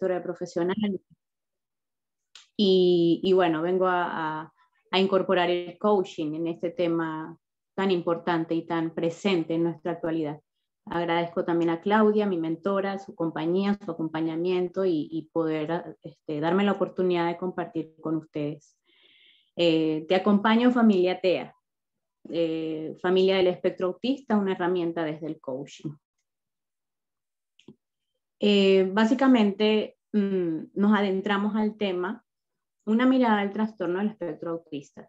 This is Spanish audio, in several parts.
directora profesional y bueno, vengo a incorporar el coaching en este tema tan importante y tan presente en nuestra actualidad. Agradezco también a Claudia, mi mentora, su compañía, su acompañamiento y poder darme la oportunidad de compartir con ustedes. Te acompaño, familia TEA, familia del espectro autista, una herramienta desde el coaching. Básicamente nos adentramos al tema, una mirada al trastorno del espectro autista.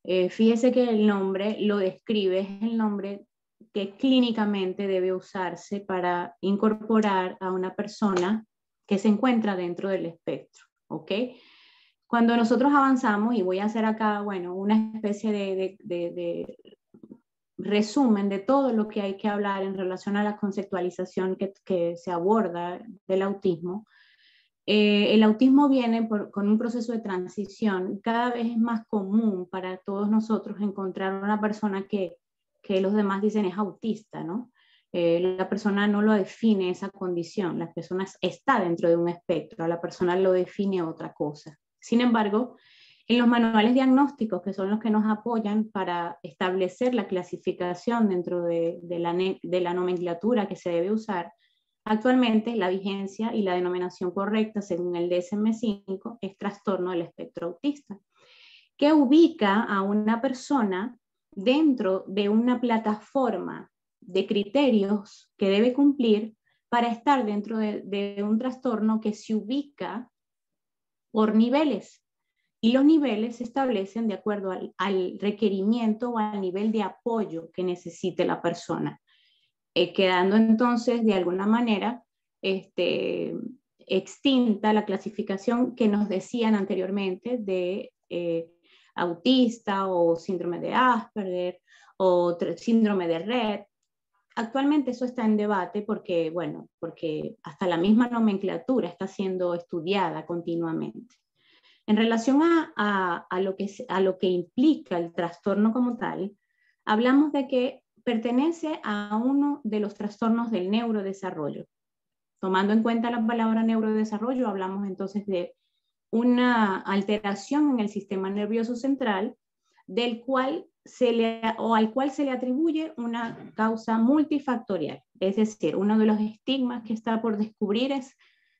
Fíjese que el nombre lo describe, es el nombre que clínicamente debe usarse para incorporar a una persona que se encuentra dentro del espectro, ¿ok? Cuando nosotros avanzamos, y voy a hacer acá, bueno, una especie de resumen de todo lo que hay que hablar en relación a la conceptualización que se aborda del autismo. El autismo viene con un proceso de transición. Cada vez es más común para todos nosotros encontrar una persona que los demás dicen es autista, ¿no? La persona no lo define esa condición, la persona está dentro de un espectro, la persona lo define otra cosa. Sin embargo, en los manuales diagnósticos, que son los que nos apoyan para establecer la clasificación dentro de la nomenclatura que se debe usar, actualmente la vigencia y la denominación correcta según el DSM-5 es trastorno del espectro autista, que ubica a una persona dentro de una plataforma de criterios que debe cumplir para estar dentro de un trastorno que se ubica por niveles. Y los niveles se establecen de acuerdo al requerimiento o al nivel de apoyo que necesite la persona. Quedando entonces de alguna manera extinta la clasificación que nos decían anteriormente de autista o síndrome de Asperger o síndrome de Rett. Actualmente eso está en debate porque, bueno, porque hasta la misma nomenclatura está siendo estudiada continuamente. En relación a lo que implica el trastorno como tal, hablamos de que pertenece a uno de los trastornos del neurodesarrollo. Tomando en cuenta la palabra neurodesarrollo, hablamos entonces de una alteración en el sistema nervioso central al cual se le atribuye una causa multifactorial. Es decir, uno de los estigmas que está por descubrir es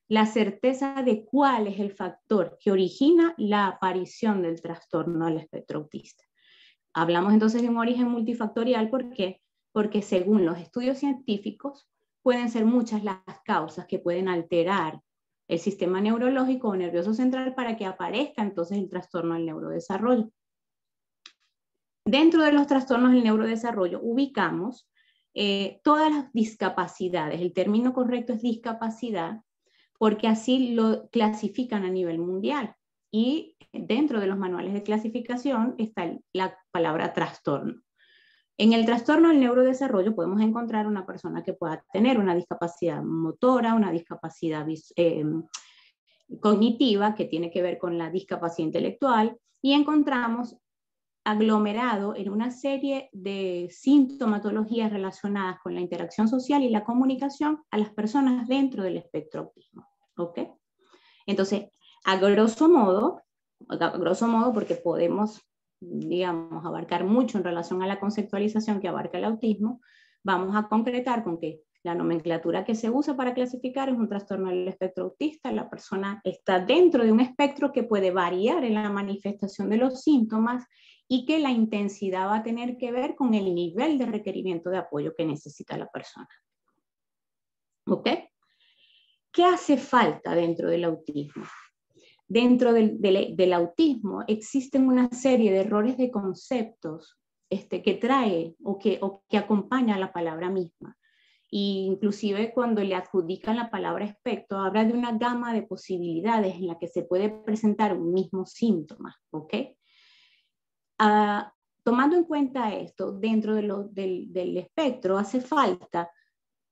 la certeza de cuál es el factor que origina la aparición del trastorno del espectro autista. Hablamos entonces de un origen multifactorial, ¿por qué? Porque según los estudios científicos pueden ser muchas las causas que pueden alterar el sistema neurológico o nervioso central para que aparezca entonces el trastorno del neurodesarrollo. Dentro de los trastornos del neurodesarrollo ubicamos todas las discapacidades. El término correcto es discapacidad, porque así lo clasifican a nivel mundial. Y dentro de los manuales de clasificación está la palabra trastorno. En el trastorno del neurodesarrollo podemos encontrar una persona que pueda tener una discapacidad motora, una discapacidad cognitiva que tiene que ver con la discapacidad intelectual, y encontramos aglomerado en una serie de sintomatologías relacionadas con la interacción social y la comunicación a las personas dentro del espectro autismo. ¿Ok? Entonces, a grosso modo, porque podemos, digamos, abarcar mucho en relación a la conceptualización que abarca el autismo, vamos a concretar con que la nomenclatura que se usa para clasificar es un trastorno del espectro autista. La persona está dentro de un espectro que puede variar en la manifestación de los síntomas y que la intensidad va a tener que ver con el nivel de requerimiento de apoyo que necesita la persona. ¿Ok? ¿Qué hace falta dentro del autismo? Dentro del autismo existen una serie de errores de conceptos que trae o que acompaña a la palabra misma. Y inclusive cuando le adjudican la palabra espectro, habla de una gama de posibilidades en la que se puede presentar un mismo síntoma. ¿Ok? Tomando en cuenta esto, dentro del espectro hace falta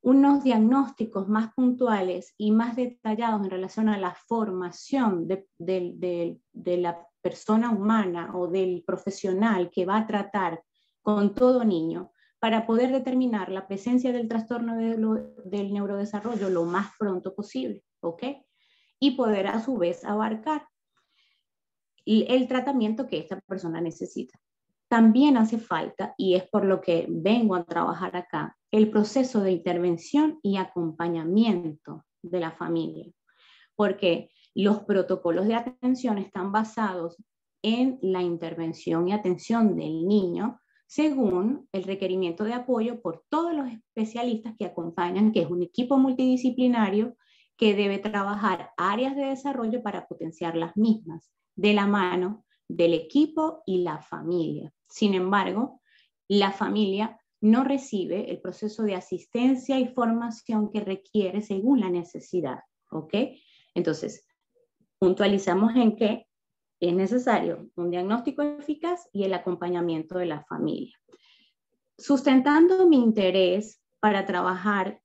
unos diagnósticos más puntuales y más detallados en relación a la formación de la persona humana o del profesional que va a tratar con todo niño para poder determinar la presencia del trastorno del neurodesarrollo lo más pronto posible. ¿Ok? y poder a su vez abarcar el tratamiento que esta persona necesita. También hace falta, y es por lo que vengo a trabajar acá, el proceso de intervención y acompañamiento de la familia, porque los protocolos de atención están basados en la intervención y atención del niño según el requerimiento de apoyo por todos los especialistas que acompañan, que es un equipo multidisciplinario que debe trabajar áreas de desarrollo para potenciar las mismas, de la mano del equipo y la familia. Sin embargo, la familia no recibe el proceso de asistencia y formación que requiere según la necesidad, ¿ok? Entonces, puntualizamos en que es necesario un diagnóstico eficaz y el acompañamiento de la familia. Sustentando mi interés para trabajar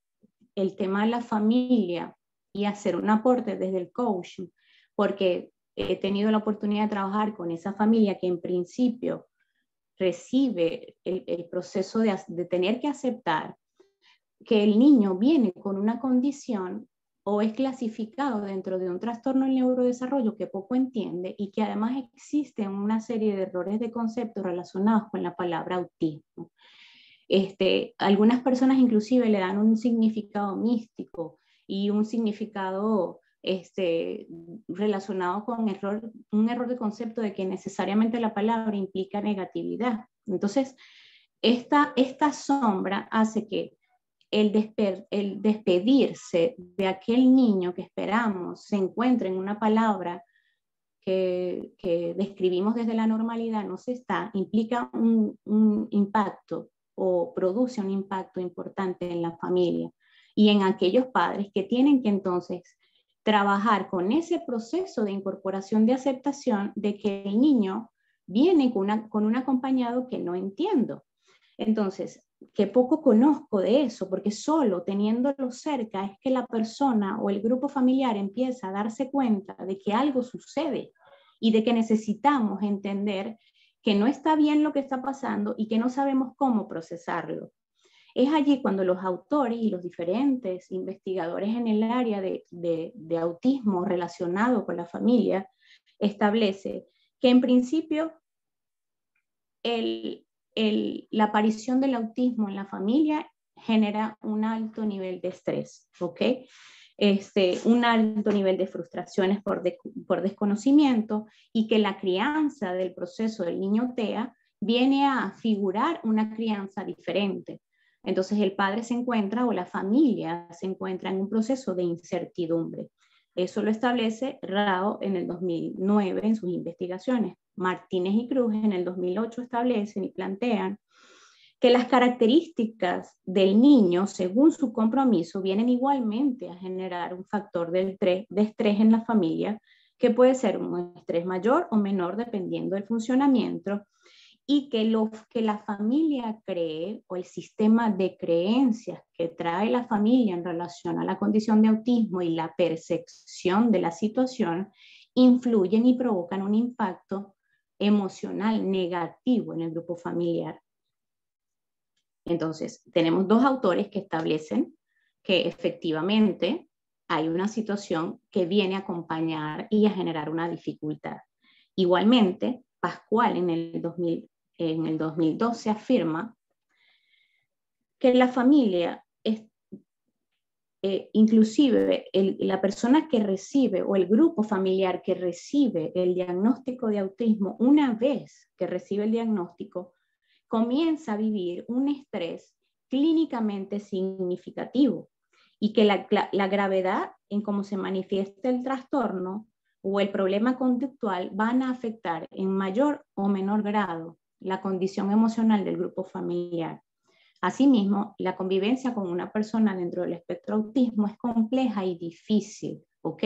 el tema de la familia y hacer un aporte desde el coaching, porque he tenido la oportunidad de trabajar con esa familia que en principio recibe el proceso de tener que aceptar que el niño viene con una condición o es clasificado dentro de un trastorno en neurodesarrollo que poco entiende y que además existen una serie de errores de conceptos relacionados con la palabra autismo. Algunas personas inclusive le dan un significado místico y un significado relacionado con un error de concepto de que necesariamente la palabra implica negatividad. Entonces, esta sombra hace que el despedirse de aquel niño que esperamos se encuentre en una palabra que describimos desde la normalidad, no se está, implica un impacto o produce un impacto importante en la familia y en aquellos padres que tienen que entonces trabajar con ese proceso de incorporación de aceptación de que el niño viene con un acompañado que no entiendo. Entonces, que poco conozco de eso, porque solo teniéndolo cerca es que la persona o el grupo familiar empieza a darse cuenta de que algo sucede y de que necesitamos entender que no está bien lo que está pasando y que no sabemos cómo procesarlo. Es allí cuando los autores y los diferentes investigadores en el área de autismo relacionado con la familia establece que en principio la aparición del autismo en la familia genera un alto nivel de estrés, ¿ok? Un alto nivel de frustraciones por desconocimiento y que la crianza del proceso del niño TEA viene a figurar una crianza diferente. Entonces el padre se encuentra o la familia se encuentra en un proceso de incertidumbre. Eso lo establece Rao en el 2009 en sus investigaciones. Martínez y Cruz en el 2008 establecen y plantean que las características del niño, según su compromiso, vienen igualmente a generar un factor de estrés en la familia, que puede ser un estrés mayor o menor dependiendo del funcionamiento, y que lo que la familia cree o el sistema de creencias que trae la familia en relación a la condición de autismo y la percepción de la situación influyen y provocan un impacto emocional negativo en el grupo familiar. Entonces, tenemos dos autores que establecen que efectivamente hay una situación que viene a acompañar y a generar una dificultad. Igualmente, Pascual en el 2012 afirma que la familia, inclusive la persona que recibe o el grupo familiar que recibe el diagnóstico de autismo, una vez que recibe el diagnóstico, comienza a vivir un estrés clínicamente significativo y que la gravedad en cómo se manifiesta el trastorno o el problema conductual van a afectar en mayor o menor grado la condición emocional del grupo familiar. Asimismo, la convivencia con una persona dentro del espectro autismo es compleja y difícil, ¿ok?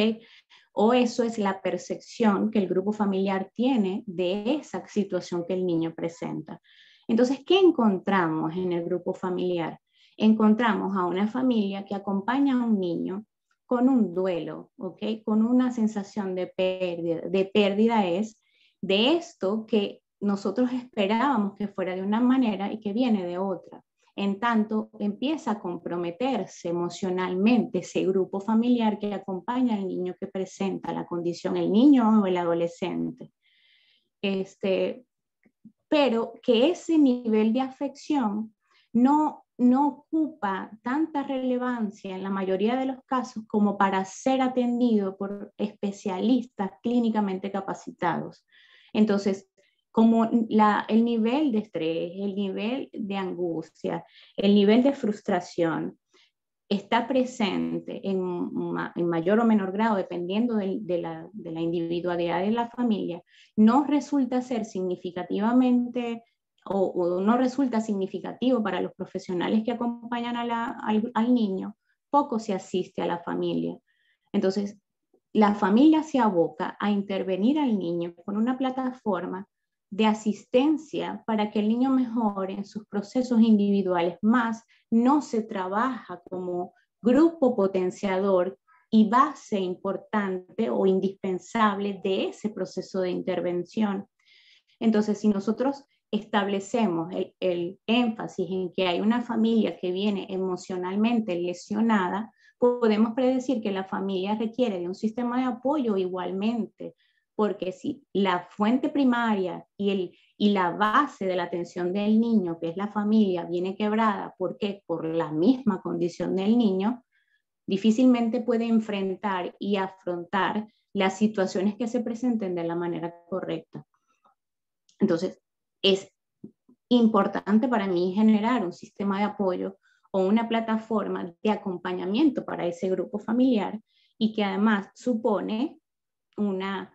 O eso es la percepción que el grupo familiar tiene de esa situación que el niño presenta. Entonces, ¿qué encontramos en el grupo familiar? Encontramos a una familia que acompaña a un niño con un duelo, ¿ok? Con una sensación de pérdida. De pérdida es de esto que nosotros esperábamos que fuera de una manera y que viene de otra. En tanto, empieza a comprometerse emocionalmente ese grupo familiar que acompaña al niño que presenta la condición, el niño o el adolescente. Pero que ese nivel de afección no ocupa tanta relevancia en la mayoría de los casos como para ser atendido por especialistas clínicamente capacitados. Entonces, como el nivel de estrés, el nivel de angustia, el nivel de frustración está presente en mayor o menor grado, dependiendo de la individualidad de la familia, no resulta ser significativamente o no resulta significativo para los profesionales que acompañan al niño, poco se asiste a la familia. Entonces, la familia se aboca a intervenir al niño con una plataforma de asistencia para que el niño mejore en sus procesos individuales, más no se trabaja como grupo potenciador y base importante o indispensable de ese proceso de intervención. Entonces, si nosotros establecemos el énfasis en que hay una familia que viene emocionalmente lesionada, podemos predecir que la familia requiere de un sistema de apoyo igualmente, porque si la fuente primaria y la base de la atención del niño, que es la familia, viene quebrada, ¿por qué? Por la misma condición del niño, difícilmente puede enfrentar y afrontar las situaciones que se presenten de la manera correcta. Entonces, es importante para mí generar un sistema de apoyo o una plataforma de acompañamiento para ese grupo familiar y que además supone una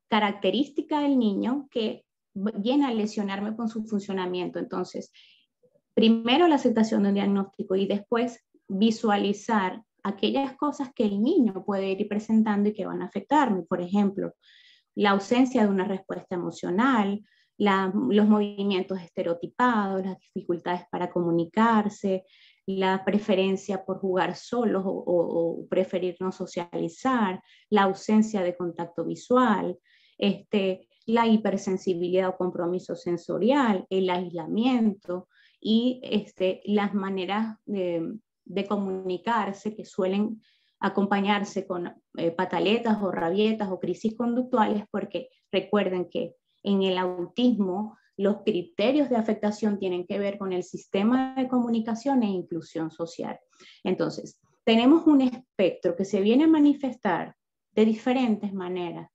característica del niño que viene a lesionarme con su funcionamiento. Entonces, primero la aceptación de un diagnóstico y después visualizar aquellas cosas que el niño puede ir presentando y que van a afectarme. Por ejemplo, la ausencia de una respuesta emocional, los movimientos estereotipados, las dificultades para comunicarse, la preferencia por jugar solos o preferir no socializar, la ausencia de contacto visual, la hipersensibilidad o compromiso sensorial, el aislamiento y las maneras de comunicarse que suelen acompañarse con pataletas o rabietas o crisis conductuales, porque recuerden que en el autismo los criterios de afectación tienen que ver con el sistema de comunicación e inclusión social. Entonces, tenemos un espectro que se viene a manifestar de diferentes maneras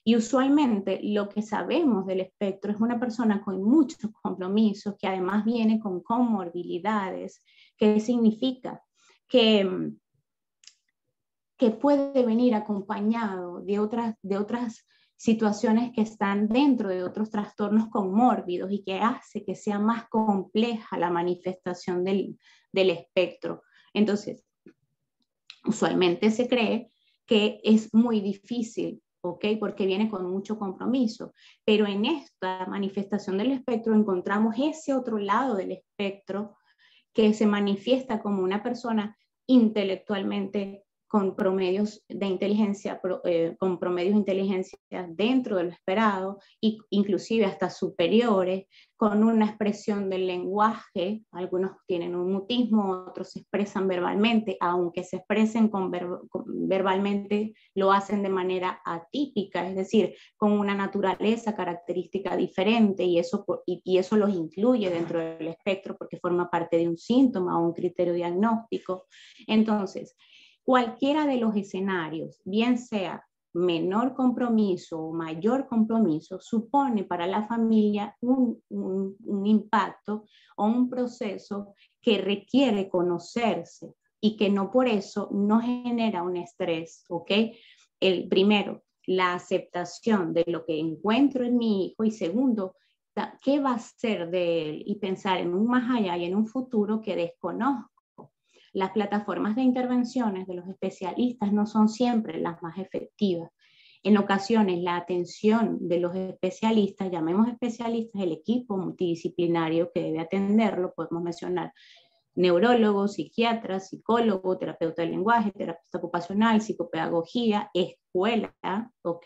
y usualmente lo que sabemos del espectro es una persona con muchos compromisos que además viene con comorbilidades, que significa que puede venir acompañado de otras situaciones que están dentro de otros trastornos comórbidos y que hace que sea más compleja la manifestación del espectro. Entonces, usualmente se cree que es muy difícil, ¿ok? Porque viene con mucho compromiso, pero en esta manifestación del espectro encontramos ese otro lado del espectro que se manifiesta como una persona intelectualmente con promedios de inteligencia, con promedios de inteligencia dentro de lo esperado, e inclusive hasta superiores, con una expresión del lenguaje, algunos tienen un mutismo, otros se expresan verbalmente, aunque se expresen verbalmente, lo hacen de manera atípica, es decir, con una naturaleza característica diferente, y eso los incluye dentro del espectro porque forma parte de un síntoma o un criterio diagnóstico. Entonces, cualquiera de los escenarios, bien sea menor compromiso o mayor compromiso, supone para la familia un impacto o un proceso que requiere conocerse y que no por eso no genera un estrés, ¿ok? El primero, la aceptación de lo que encuentro en mi hijo, y segundo, ¿qué va a ser de él? Y pensar en un más allá y en un futuro que desconozco. Las plataformas de intervenciones de los especialistas no son siempre las más efectivas. En ocasiones, la atención de los especialistas, llamemos especialistas, el equipo multidisciplinario que debe atenderlo, podemos mencionar neurólogos, psiquiatras, psicólogo, terapeuta del lenguaje, terapeuta ocupacional, psicopedagogía, escuela, ¿ok?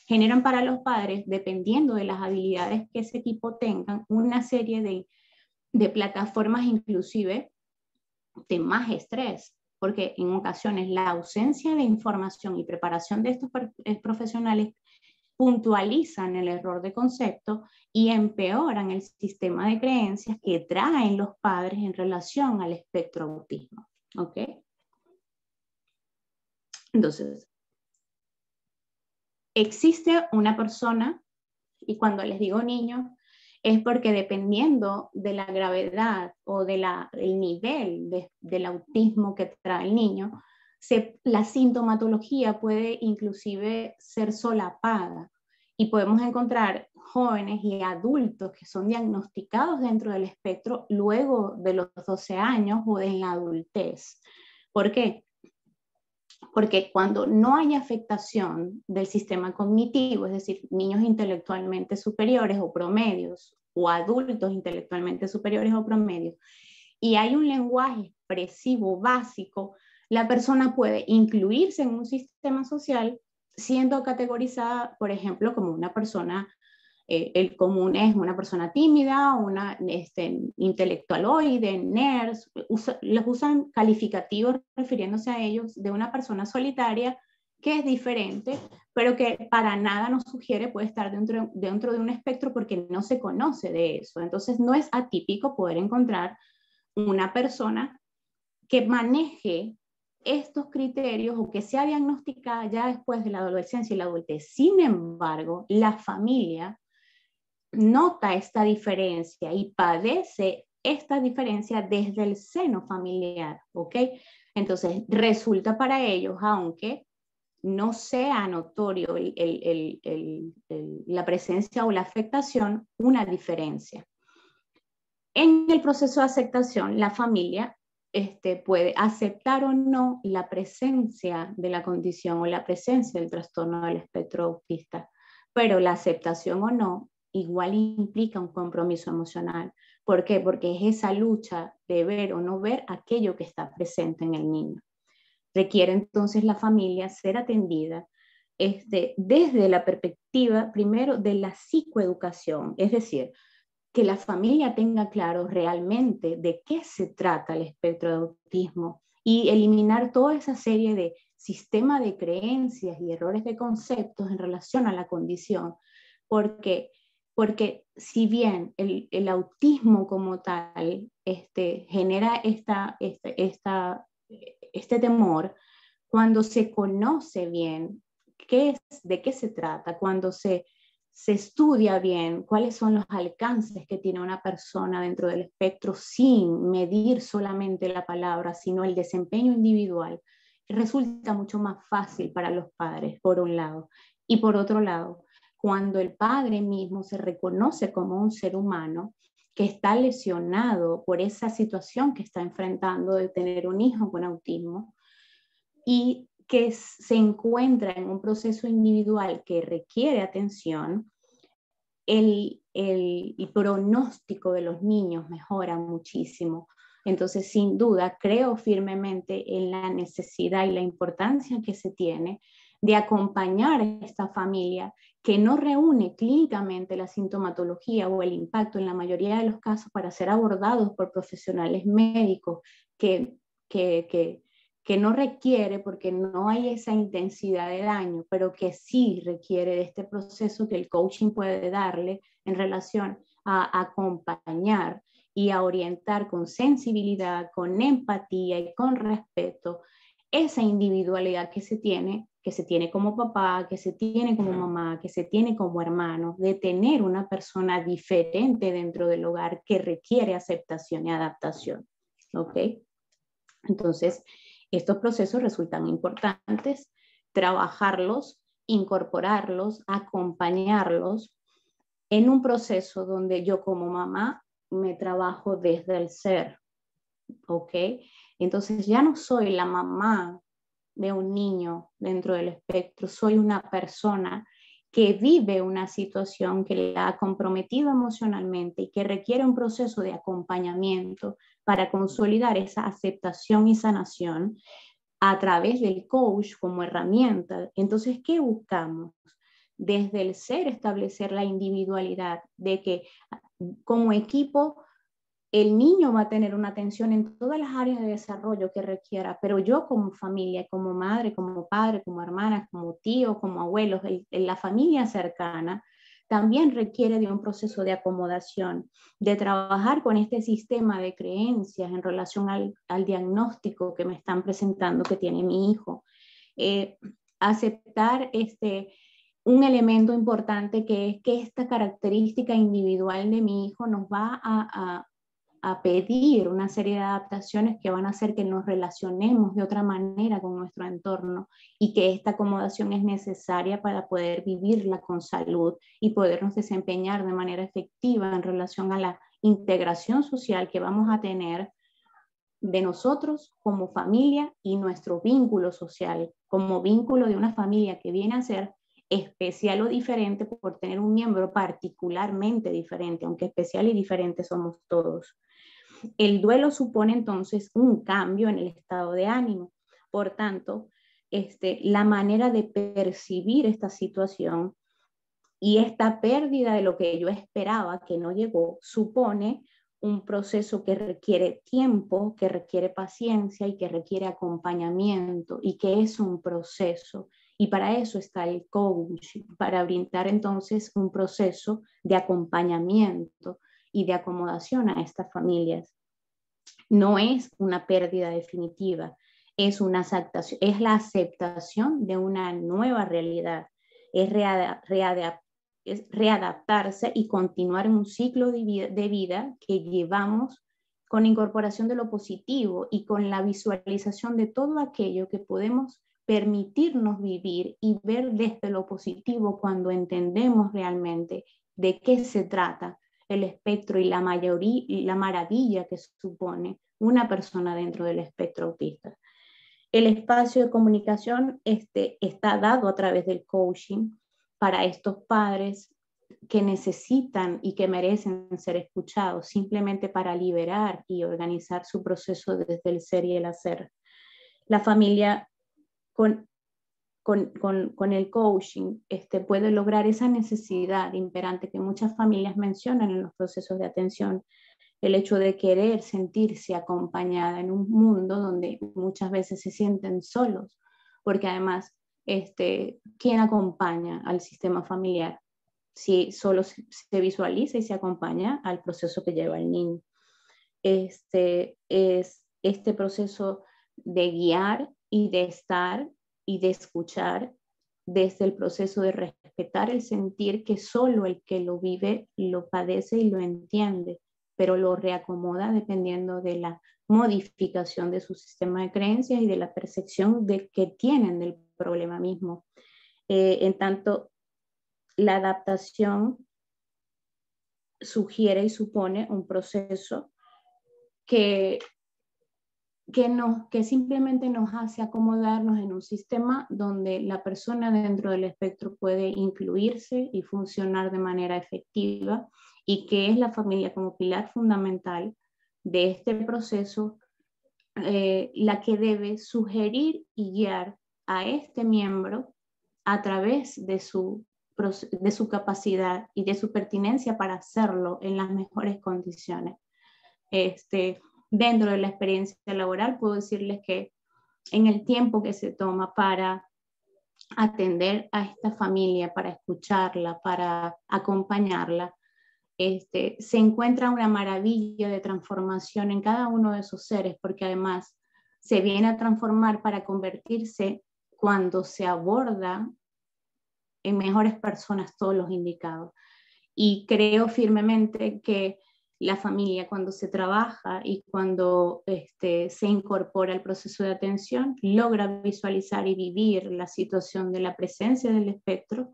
Generan para los padres, dependiendo de las habilidades que ese equipo tenga, una serie de plataformas inclusive de más estrés, porque en ocasiones la ausencia de información y preparación de estos profesionales puntualizan el error de concepto y empeoran el sistema de creencias que traen los padres en relación al espectro autismo. ¿Ok? Entonces, existe una persona, y cuando les digo niño, es porque dependiendo de la gravedad o del nivel del autismo que trae el niño, la sintomatología puede inclusive ser solapada y podemos encontrar jóvenes y adultos que son diagnosticados dentro del espectro luego de los 12 años o en la adultez. ¿Por qué? Porque cuando no hay afectación del sistema cognitivo, es decir, niños intelectualmente superiores o promedios, o adultos intelectualmente superiores o promedios, y hay un lenguaje expresivo básico, la persona puede incluirse en un sistema social siendo categorizada, por ejemplo, como una persona, el común es una persona tímida, una intelectualoide, nerds, les usan calificativos refiriéndose a ellos de una persona solitaria que es diferente, pero que para nada nos sugiere puede estar dentro de un espectro porque no se conoce de eso. Entonces no es atípico poder encontrar una persona que maneje estos criterios o que sea diagnosticada ya después de la adolescencia y la adultez. Sin embargo, la familia nota esta diferencia y padece esta diferencia desde el seno familiar, ¿ok? Entonces, resulta para ellos, aunque no sea notorio la presencia o la afectación, una diferencia. En el proceso de aceptación, la familia puede aceptar o no la presencia de la condición o la presencia del trastorno del espectro autista, pero la aceptación o no igual implica un compromiso emocional. ¿Por qué? Porque es esa lucha de ver o no ver aquello que está presente en el niño. Requiere entonces la familia ser atendida desde la perspectiva primero de la psicoeducación, es decir, que la familia tenga claro realmente de qué se trata el espectro de autismo y eliminar toda esa serie de sistemas de creencias y errores de conceptos en relación a la condición, porque si bien el autismo como tal genera este temor, cuando se conoce bien de qué se trata, cuando se estudia bien cuáles son los alcances que tiene una persona dentro del espectro sin medir solamente la palabra, sino el desempeño individual, resulta mucho más fácil para los padres, por un lado. Y por otro lado, cuando el padre mismo se reconoce como un ser humano que está lesionado por esa situación que está enfrentando de tener un hijo con autismo y que se encuentra en un proceso individual que requiere atención, el pronóstico de los niños mejora muchísimo. Entonces, sin duda, creo firmemente en la necesidad y la importancia que se tiene de acompañar a esta familia que no reúne clínicamente la sintomatología o el impacto en la mayoría de los casos para ser abordados por profesionales médicos que no requiere, porque no hay esa intensidad de daño, pero que sí requiere de este proceso que el coaching puede darle en relación a acompañar y a orientar con sensibilidad, con empatía y con respeto esa individualidad que se tiene como papá, que se tiene como mamá, que se tiene como hermano, de tener una persona diferente dentro del hogar que requiere aceptación y adaptación. ¿Ok? Entonces, estos procesos resultan importantes, trabajarlos, incorporarlos, acompañarlos en un proceso donde yo como mamá me trabajo desde el ser, ¿ok? Entonces ya no soy la mamá de un niño dentro del espectro, soy una persona que vive una situación que la ha comprometido emocionalmente y que requiere un proceso de acompañamiento para consolidar esa aceptación y sanación a través del coach como herramienta. Entonces, ¿qué buscamos? Desde el ser establecer la individualidad de que como equipo el niño va a tener una atención en todas las áreas de desarrollo que requiera, pero yo como familia, como madre, como padre, como hermana, como tío, como abuelos, la familia cercana, también requiere de un proceso de acomodación, de trabajar con este sistema de creencias en relación al diagnóstico que me están presentando que tiene mi hijo. Aceptar un elemento importante que es que esta característica individual de mi hijo nos va a pedir una serie de adaptaciones que van a hacer que nos relacionemos de otra manera con nuestro entorno y que esta acomodación es necesaria para poder vivirla con salud y podernos desempeñar de manera efectiva en relación a la integración social que vamos a tener de nosotros como familia y nuestro vínculo social, como vínculo de una familia que viene a ser especial o diferente por tener un miembro particularmente diferente, aunque especial y diferente somos todos. El duelo supone entonces un cambio en el estado de ánimo. Por tanto, la manera de percibir esta situación y esta pérdida de lo que yo esperaba que no llegó supone un proceso que requiere tiempo, que requiere paciencia y que requiere acompañamiento y que es un proceso. Y para eso está el coach, para brindar entonces un proceso de acompañamiento y de acomodación a estas familias. No es una pérdida definitiva, es una aceptación, es la aceptación de una nueva realidad, es readaptarse y continuar en un ciclo de vida que llevamos con incorporación de lo positivo y con la visualización de todo aquello que podemos permitirnos vivir y ver desde lo positivo cuando entendemos realmente de qué se trata el espectro y la maravilla que supone una persona dentro del espectro autista. El espacio de comunicación está dado a través del coaching para estos padres que necesitan y que merecen ser escuchados, simplemente para liberar y organizar su proceso desde el ser y el hacer. La familia con el coaching puede lograr esa necesidad imperante que muchas familias mencionan en los procesos de atención, el hecho de querer sentirse acompañada en un mundo donde muchas veces se sienten solos, porque además, ¿quién acompaña al sistema familiar? Si solo se visualiza y se acompaña al proceso que lleva el niño. Es este proceso de guiar y de estar y de escuchar desde el proceso de respetar el sentir que solo el que lo vive lo padece y lo entiende, pero lo reacomoda dependiendo de la modificación de su sistema de creencias y de la percepción que tienen del problema mismo. En tanto, la adaptación sugiere y supone un proceso que simplemente nos hace acomodarnos en un sistema donde la persona dentro del espectro puede incluirse y funcionar de manera efectiva y que es la familia como pilar fundamental de este proceso, la que debe sugerir y guiar a este miembro a través de su capacidad y de su pertinencia para hacerlo en las mejores condiciones. Dentro de la experiencia laboral puedo decirles que en el tiempo que se toma para atender a esta familia, para escucharla, para acompañarla, se encuentra una maravilla de transformación en cada uno de esos seres, porque además se viene a transformar para convertirse, cuando se aborda, en mejores personas todos los indicados. Y creo firmemente que la familia, cuando se trabaja y cuando se incorpora al proceso de atención, logra visualizar y vivir la situación de la presencia del espectro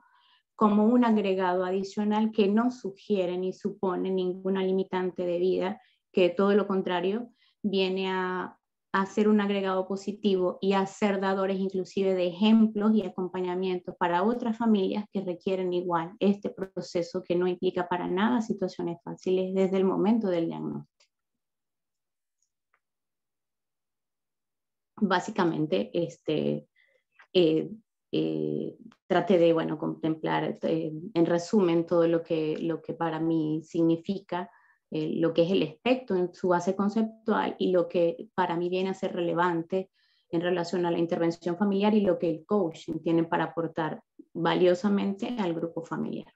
como un agregado adicional que no sugiere ni supone ninguna limitante de vida, que todo lo contrario viene a ser un agregado positivo y a ser dadores inclusive de ejemplos y acompañamientos para otras familias que requieren igual este proceso que no implica para nada situaciones fáciles desde el momento del diagnóstico. Básicamente, traté de, bueno, contemplar en resumen todo lo que para mí significa lo que es el espectro en su base conceptual y lo que para mí viene a ser relevante en relación a la intervención familiar y lo que el coaching tiene para aportar valiosamente al grupo familiar.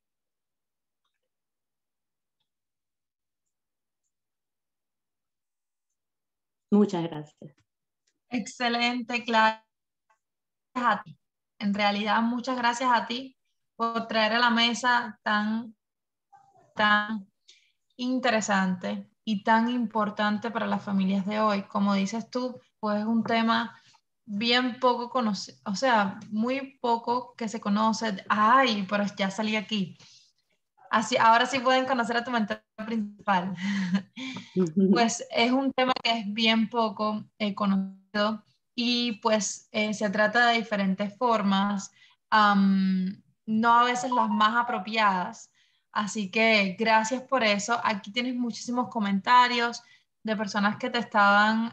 Muchas gracias. Excelente, Clara. A ti. En realidad, muchas gracias a ti por traer a la mesa tan interesante y tan importante para las familias de hoy. Como dices tú, pues es un tema bien poco conocido, o sea, muy poco que se conoce. Ay, pero ya salí aquí. Así, ahora sí pueden conocer a tu mentor principal. Pues es un tema que es bien poco conocido y pues se trata de diferentes formas, no a veces las más apropiadas. Así que gracias por eso. Aquí tienes muchísimos comentarios de personas que te estaban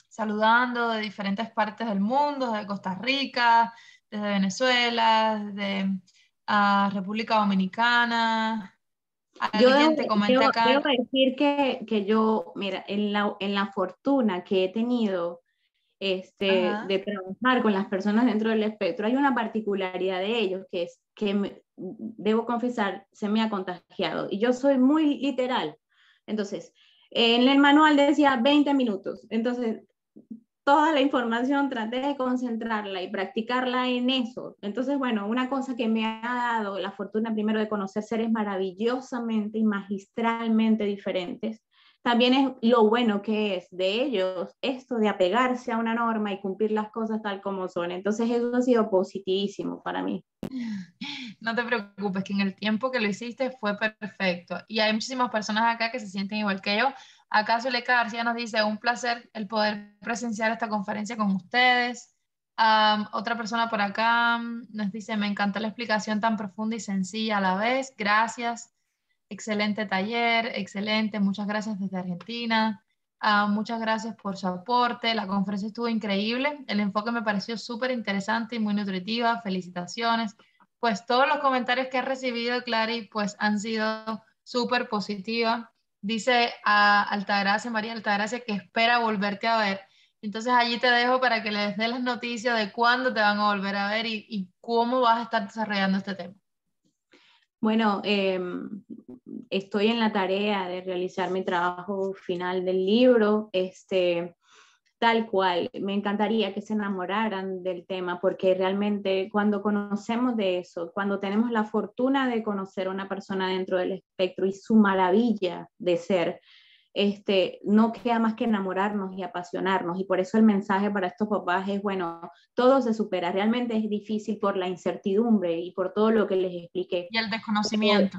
saludando de diferentes partes del mundo, de Costa Rica, desde Venezuela, desde República Dominicana. Yo Alguien te comenta acá. debo decir que yo, mira, en la fortuna que he tenido Ajá. de trabajar con las personas dentro del espectro, hay una particularidad de ellos que es que, debo confesar, se me ha contagiado. Y yo soy muy literal. Entonces, en el manual decía 20 minutos. Entonces, toda la información traté de concentrarla y practicarla en eso. Entonces, bueno, una cosa que me ha dado la fortuna primero de conocer seres maravillosamente y magistralmente diferentes, también es lo bueno que es de ellos esto de apegarse a una norma y cumplir las cosas tal como son. Entonces, eso ha sido positivísimo para mí. No te preocupes, que en el tiempo que lo hiciste fue perfecto. Y hay muchísimas personas acá que se sienten igual que yo. Acá Zuleika García nos dice, un placer el poder presenciar esta conferencia con ustedes. Otra persona por acá nos dice, me encantó la explicación tan profunda y sencilla a la vez. Gracias. Excelente taller, excelente. Muchas gracias desde Argentina. Muchas gracias por su aporte. La conferencia estuvo increíble. El enfoque me pareció súper interesante y muy nutritiva. Felicitaciones. Pues todos los comentarios que he recibido, Clary, pues han sido súper positivos. Dice a Altagracia, María Altagracia, que espera volverte a ver. Entonces allí te dejo para que les dé las noticias de cuándo te van a volver a ver y cómo vas a estar desarrollando este tema. Bueno, estoy en la tarea de realizar mi trabajo final del libro. Tal cual, me encantaría que se enamoraran del tema, porque realmente cuando conocemos de eso, cuando tenemos la fortuna de conocer a una persona dentro del espectro y su maravilla de ser, no queda más que enamorarnos y apasionarnos. Y por eso el mensaje para estos papás es, bueno, todo se supera. Realmente es difícil por la incertidumbre y por todo lo que les expliqué. Y el desconocimiento.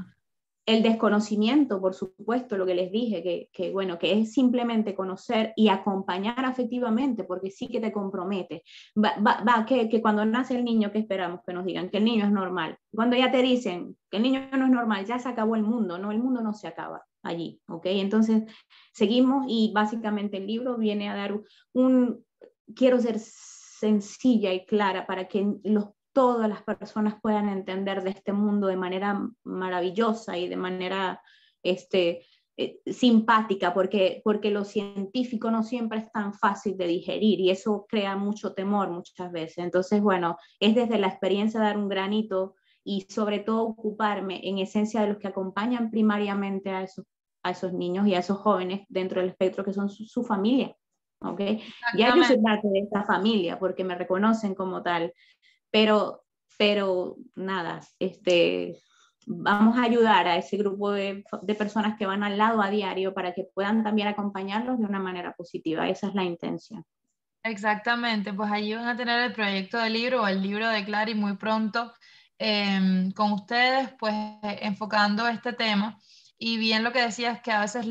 El desconocimiento, por supuesto, lo que les dije, bueno, que es simplemente conocer y acompañar afectivamente, porque sí que te compromete. Que cuando nace el niño, ¿qué esperamos? Que nos digan que el niño es normal. Cuando ya te dicen que el niño no es normal, ya se acabó el mundo, no, el mundo no se acaba allí, ¿ok? Entonces, seguimos y básicamente el libro viene a dar quiero ser sencilla y clara para que todas las personas puedan entender de este mundo de manera maravillosa y de manera simpática, porque lo científico no siempre es tan fácil de digerir y eso crea mucho temor muchas veces. Entonces, bueno, es desde la experiencia dar un granito y sobre todo ocuparme en esencia de los que acompañan primariamente a esos niños y a esos jóvenes dentro del espectro que son su familia. ¿Okay? Ya yo soy parte de esta familia porque me reconocen como tal, pero nada, vamos a ayudar a ese grupo de personas que van al lado a diario para que puedan también acompañarlos de una manera positiva. Esa es la intención. Exactamente, pues allí van a tener el proyecto de libro o el libro de Clary muy pronto con ustedes, pues enfocando este tema. Y bien lo que decías que a veces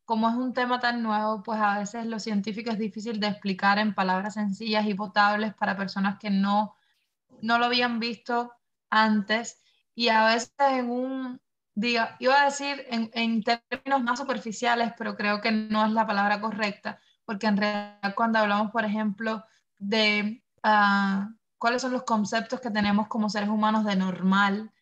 como es un tema tan nuevo, pues a veces lo científico es difícil de explicar en palabras sencillas y potables para personas que no lo habían visto antes. Y a veces iba a decir en términos más superficiales, pero creo que no es la palabra correcta porque en realidad cuando hablamos, por ejemplo, de cuáles son los conceptos que tenemos como seres humanos de normal,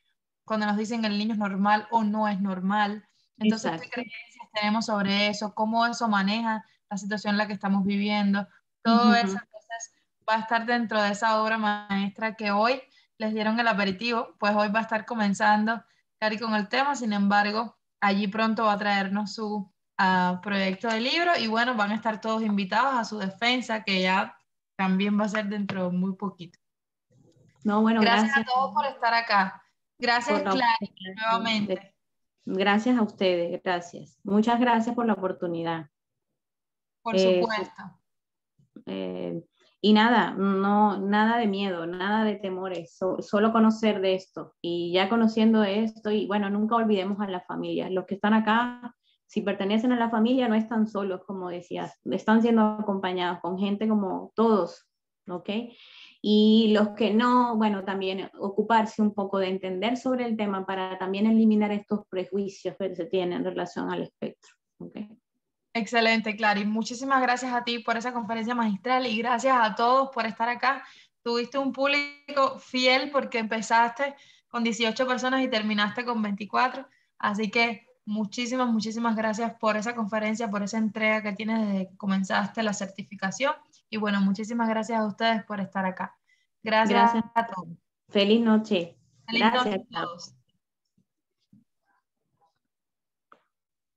cuando nos dicen el niño es normal o no es normal, Entonces, ¿qué Exacto. creencias tenemos sobre eso? ¿Cómo eso maneja la situación en la que estamos viviendo? Todo eso, Ujú. entonces, va a estar dentro de esa obra maestra que hoy les dieron el aperitivo, pues hoy va a estar comenzando Cari con el tema, sin embargo, allí pronto va a traernos su proyecto de libro y bueno, van a estar todos invitados a su defensa, que ya también va a ser dentro de muy poquito. No, bueno, Gracias a gracias todos por estar acá. por Gracias, la Clary, oportunidad. nuevamente. Gracias a ustedes, gracias. Muchas gracias por la oportunidad. Por Eh, supuesto. eh, y nada, no, nada de miedo, nada de temores, solo conocer de esto. Y ya conociendo esto, y bueno, nunca olvidemos a la familia. Los que están acá, si pertenecen a la familia, no están solos, como decías, están siendo acompañados con gente como todos, ¿ok? Y los que no, bueno, también ocuparse un poco de entender sobre el tema para también eliminar estos prejuicios que se tienen en relación al espectro, ¿ok? Excelente, Clary. Muchísimas gracias a ti por esa conferencia magistral y gracias a todos por estar acá. Tuviste un público fiel porque empezaste con 18 personas y terminaste con 24. Así que muchísimas, muchísimas gracias por esa conferencia, por esa entrega que tienes desde que comenzaste la certificación. Y bueno, muchísimas gracias a ustedes por estar acá. Gracias Gracias. a todos. Feliz noche. Feliz noche Gracias. a todos.